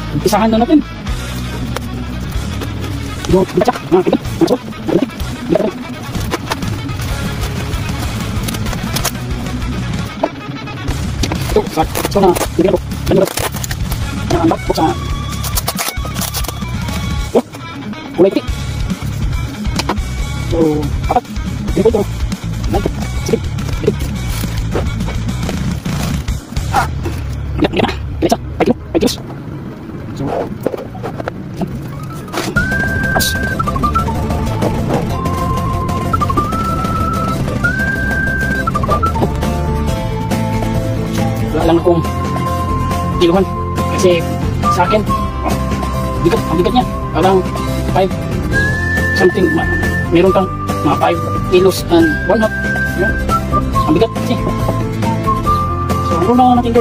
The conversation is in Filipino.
Umpisahan na natin. Yung bitsak, mga kibat, mga suot, bigat. Ito, so na, hindi ko, lanurot. Nakambak ko sa, kulay pink. So, apat, hindi ko ito. Sige, sige. Bigat na, bigat na, 5 kilos. So, as. Wala lang akong kiluhan kasi sa akin bigat, ang bigat niya parang 5 something, meron kang mga 5 kilos and 1/2 yun, ang bigat kasi so ano na natin